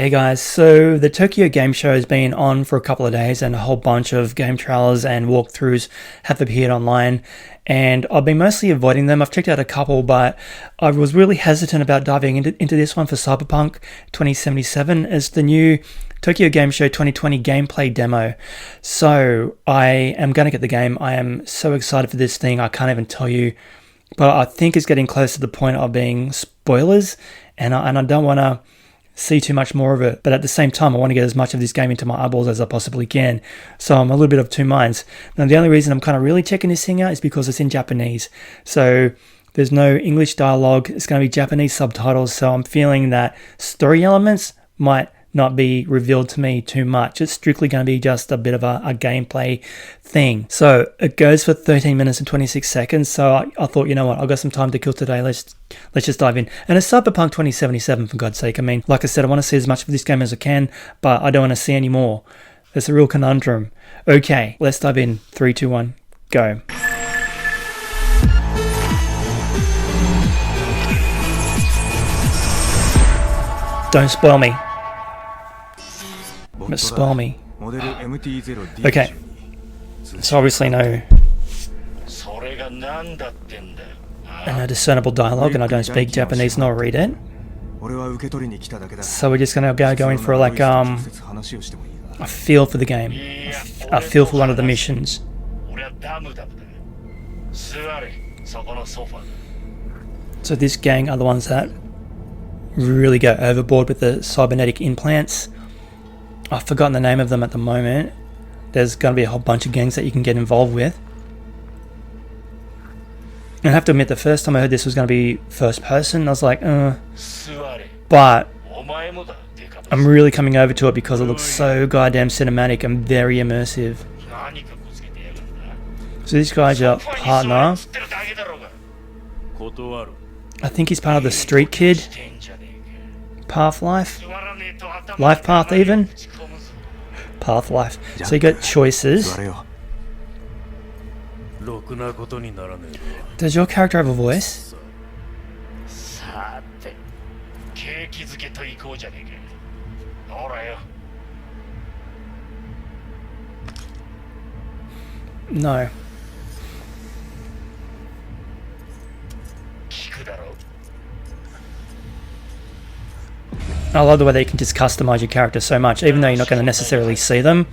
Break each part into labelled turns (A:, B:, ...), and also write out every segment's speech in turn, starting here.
A: Hey guys, so the Tokyo Game Show has been on for a couple of days and a whole bunch of game trailers and walkthroughs have appeared online, and I've been mostly avoiding them. I've checked out a couple, but I was really hesitant about diving into this one for Cyberpunk 2077 as the new Tokyo Game Show 2020 gameplay demo. So I am going to get the game. I am so excited for this thing, I can't even tell you, but I think it's getting close to the point of being spoilers, and I don't want to see too much more of it, but at the same time I want to get as much of this game into my eyeballs as I possibly can, so I'm a little bit of two minds. Now the only reason I'm kind of really checking this thing out is because it's in Japanese, so there's no English dialogue, it's going to be Japanese subtitles, so I'm feeling that story elements might not be revealed to me too much. It's strictly going to be just a bit of a gameplay thing. So it goes for 13 minutes and 26 seconds. So I thought, you know what, I've got some time to kill today. Let's just dive in. And it's Cyberpunk 2077, for God's sake. I mean, like I said, I want to see as much of this game as I can, but I don't want to see any more. It's a real conundrum. Okay, let's dive in. 3, 2, 1, go. Don't spoil me. But spoil me. Okay, so obviously no discernible dialogue, and I don't speak Japanese nor read it. So we're just gonna go in for like a feel for the game, a feel for one of the missions. So this gang are the ones that really go overboard with the cybernetic implants. I've forgotten the name of them at the moment. There's going to be a whole bunch of gangs that you can get involved with. And I have to admit, the first time I heard this was going to be first person, I was like, but I'm really coming over to it because it looks so goddamn cinematic and very immersive. So this guy's your partner. I think he's part of the Street Kid Path Life? Life Path even? Path Life. So you got choices. Does your character have a voice? No. I love the way that you can just customize your character so much, even though you're not going to necessarily see them.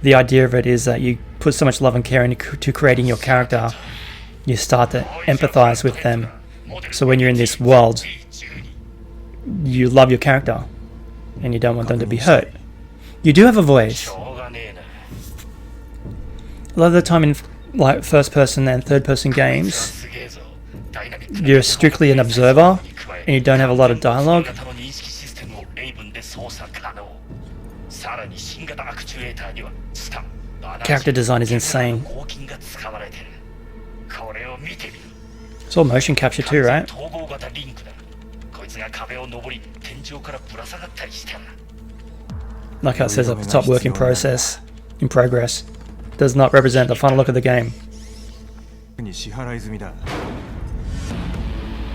A: The idea of it is that you put so much love and care into creating your character, you start to empathize with them. So when you're in this world, you love your character, and you don't want them to be hurt. You do have a voice. A lot of the time in like first person and third person games, you're strictly an observer, and you don't have a lot of dialogue. Character design is insane. It's all motion capture too, right? Like how it says at the top, work in progress. Does not represent the final look of the game.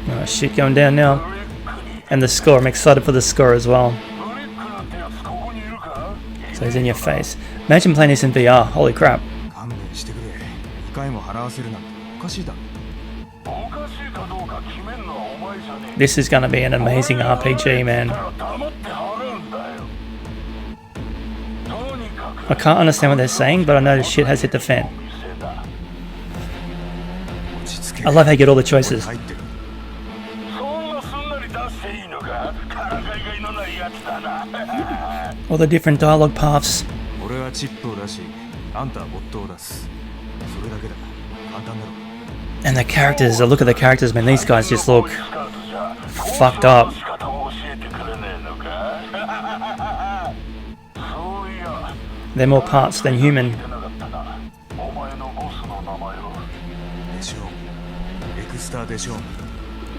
A: Oh shit, going down now. And the score, I'm excited for the score as well. So he's in your face. Imagine playing this in VR, holy crap. This is gonna be an amazing RPG, man. I can't understand what they're saying, but I know this shit has hit the fan. I love how you get all the choices. All the different dialogue paths. And the characters, look at the characters, man, these guys just look fucked up. They're more parts than human.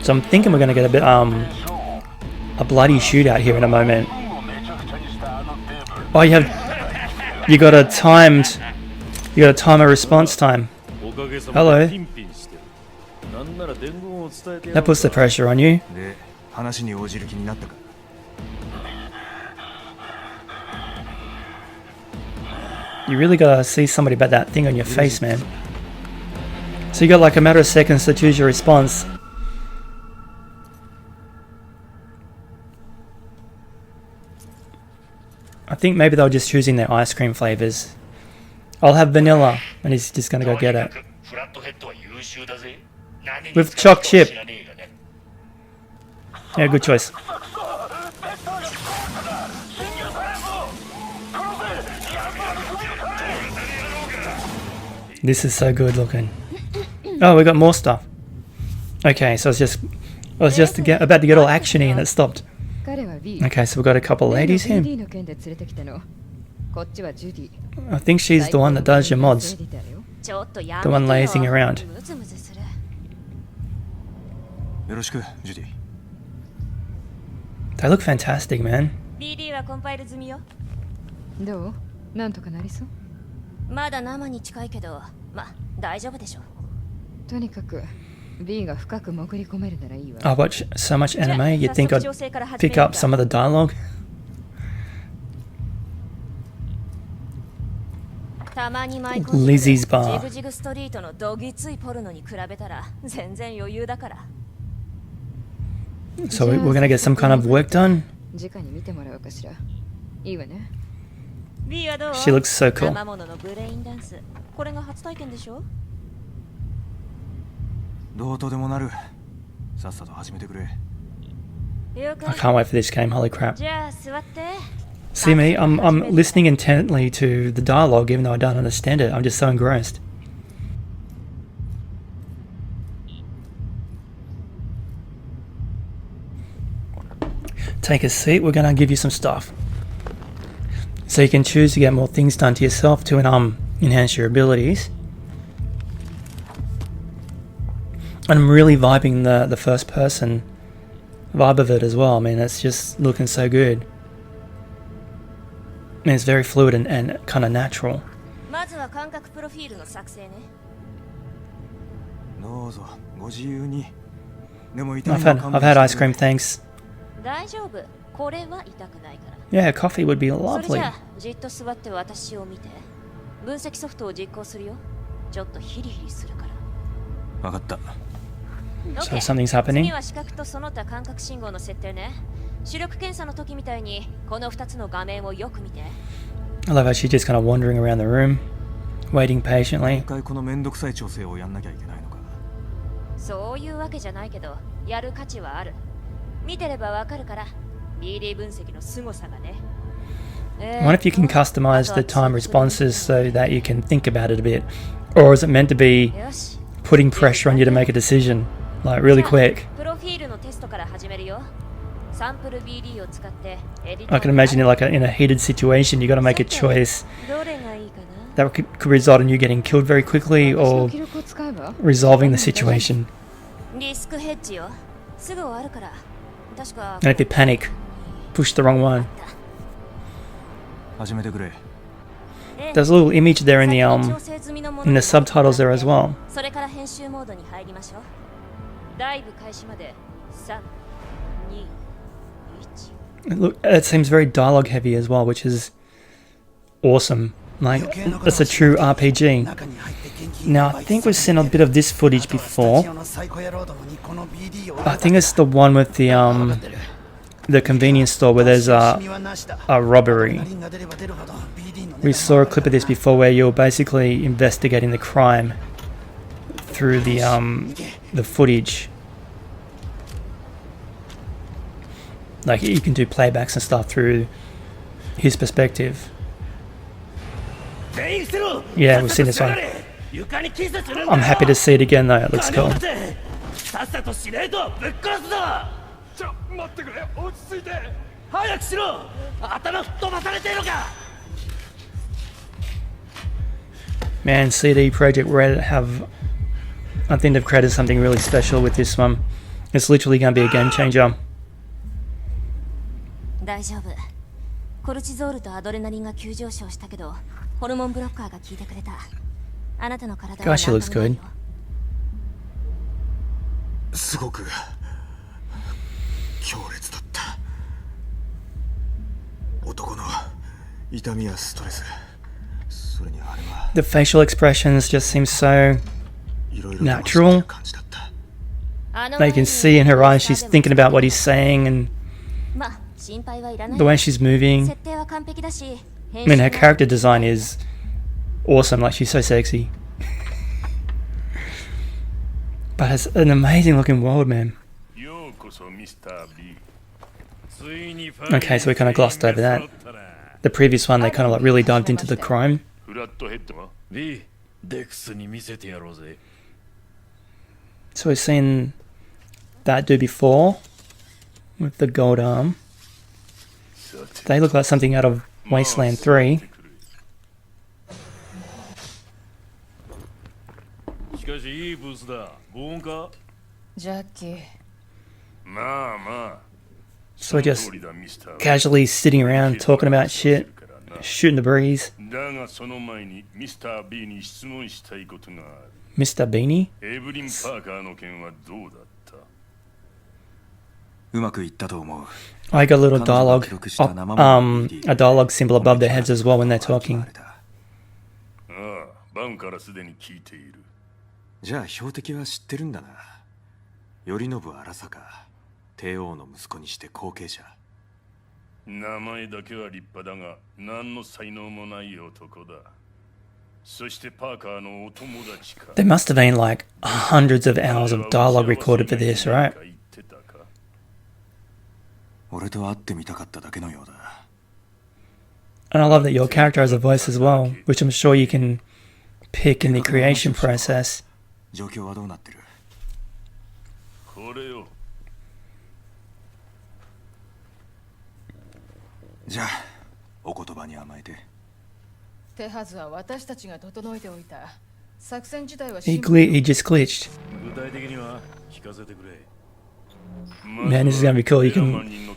A: So I'm thinking we're gonna get a bit a bloody shootout here in a moment. Oh, you got a timer response time. Hello. That puts the pressure on you. You really gotta see somebody about that thing on your face, man. So you got like a matter of seconds to choose your response. I think maybe they were just choosing their ice cream flavors. I'll have vanilla, and he's just gonna go get it. With choc chip. Yeah, good choice. This is so good looking. Oh, we got more stuff. Okay, so I was just about to get all actiony and it stopped. Okay, so we've got a couple ladies here. I think she's the one that does your mods. The one lazing around. They look fantastic, man.
B: まだ生に近いけど、ま、大丈夫でしょ。とにかく B が深く潜り込めるならいいわ。
A: I watch so much anime, you'd think I'd pick up some of the dialogue.
B: たまにマイコン
A: Lizzie's bar.
B: ジグジグストリートのどぎついポルノに比べたら全然余裕だから。
A: So we're gonna get some kind of work done?
B: 直に見てもらおうかしら。いいわね。
A: She looks so cool. I can't wait for this game, holy crap. See me, I'm listening intently to the dialogue even though I don't understand it. I'm just so engrossed. Take a seat, we're gonna give you some stuff. So you can choose to get more things done to yourself to enhance your abilities. And I'm really vibing the first person vibe of it as well. I mean, it's just looking so good. I mean, it's very fluid and kind of natural.
B: I've
A: had ice cream, thanks. Yeah, coffee would be lovely. So something's happening. I love how she's just kind of wandering around the room, waiting patiently. I wonder if you can customize the time responses so that you can think about it a bit. Or is it meant to be putting pressure on you to make a decision, like really quick? I can imagine it in a heated situation, you got to make a choice that could result in you getting killed very quickly or resolving the situation. And if you panic, push the wrong one. There's a little image there in the subtitles there as well. Look, it seems very dialogue heavy as well, which is awesome. Like, it's a true RPG. Now, I think we've seen a bit of this footage before. I think it's the one with the convenience store where there's a robbery. We saw a clip of this before where you're basically investigating the crime through the footage. Like, you can do playbacks and stuff through his perspective. Yeah, we've seen this one. I'm happy to see it again though, it looks cool. Man, CD Projekt Red I think they've created something really special with this one. It's literally going to be a game changer. Gosh, she looks good. The facial expressions just seem so natural. Now you can see in her eyes she's thinking about what he's saying and the way she's moving. I mean, her character design is awesome, like she's so sexy. But it's an amazing looking world, man. Okay, so we kind of glossed over that. The previous one, they kind of like really dived into the crime. So we've seen that dude before with the gold arm. They look like something out of Wasteland 3. So we're just casually sitting around talking about shit, shooting the breeze. Mr. Beanie? I got a little dialogue, a dialogue symbol above their heads as well when they're talking. There must have been like hundreds of hours of dialogue recorded for this, right? And I love that your character has a voice as well, which I'm sure you can pick in the creation process. He just glitched. Man, this is gonna be cool. You can,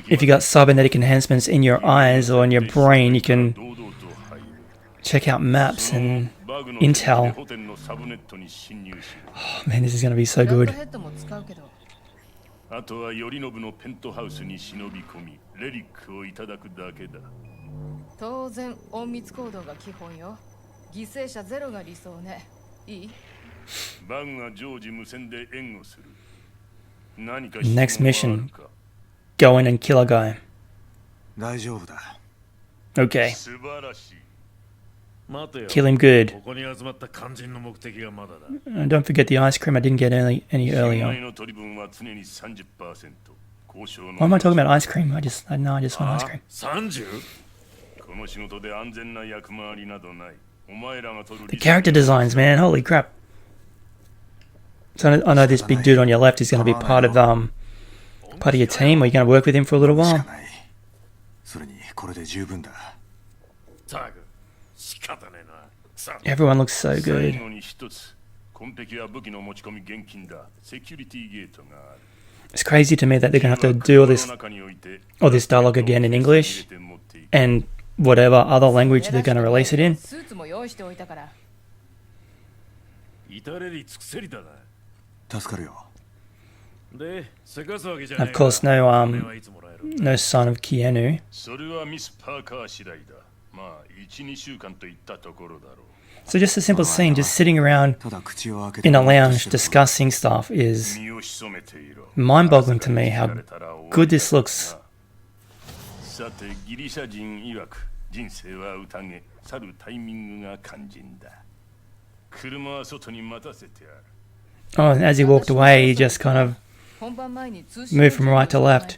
A: if you got cybernetic enhancements in your eyes or in your brain, you can check out maps and intel. Oh man, this is gonna be so good. Next mission, go in and kill a guy. Okay. Kill him good. And don't forget the ice cream I didn't get any earlier. Why am I talking about ice cream? I just want ice cream. The character designs, man, holy crap. So I know this big dude on your left is going to be part of your team. Are you going to work with him for a little while? Everyone looks so good. It's crazy to me that they're going to have to do all this dialogue again in English and whatever other language they're going to release it in. Of course, no sign of Keanu. So just a simple scene, just sitting around in a lounge discussing stuff is mind-boggling to me how good this looks. Oh, and as he walked away, he just kind of moved from right to left.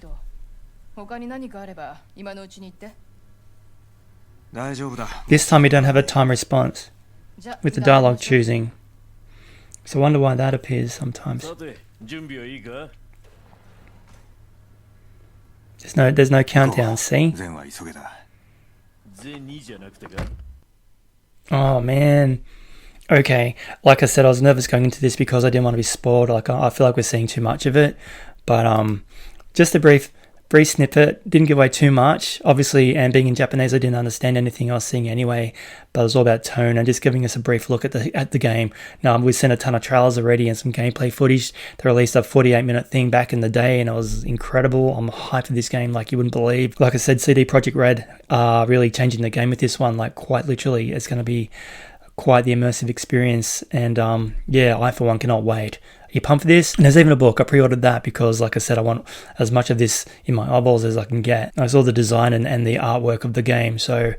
A: This time you don't have a time response with the dialogue choosing. So I wonder why that appears sometimes. There's no countdown, see? Oh man. Okay, like I said, I was nervous going into this because I didn't want to be spoiled. Like I feel like we're seeing too much of it. But just a brief Brief snippet, didn't give away too much. Obviously, and being in Japanese, I didn't understand anything I was seeing anyway, but it was all about tone and just giving us a brief look at the game. Now, we've seen a ton of trailers already and some gameplay footage. They released a 48-minute thing back in the day, and it was incredible. I'm hyped for this game like you wouldn't believe. Like I said, CD Projekt Red are really changing the game with this one, like quite literally. It's going to be quite the immersive experience, and yeah, I for one cannot wait. You pumped for this? And there's even a book. I pre-ordered that because, like I said, I want as much of this in my eyeballs as I can get. I saw the design and the artwork of the game. So,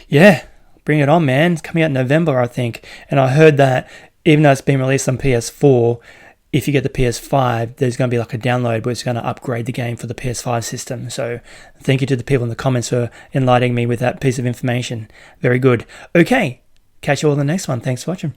A: yeah, bring it on, man. It's coming out in November, I think. And I heard that even though it's been released on PS4, if you get the PS5, there's going to be like a download where it's going to upgrade the game for the PS5 system. So, thank you to the people in the comments for enlightening me with that piece of information. Very good. Okay, catch you all in the next one. Thanks for watching.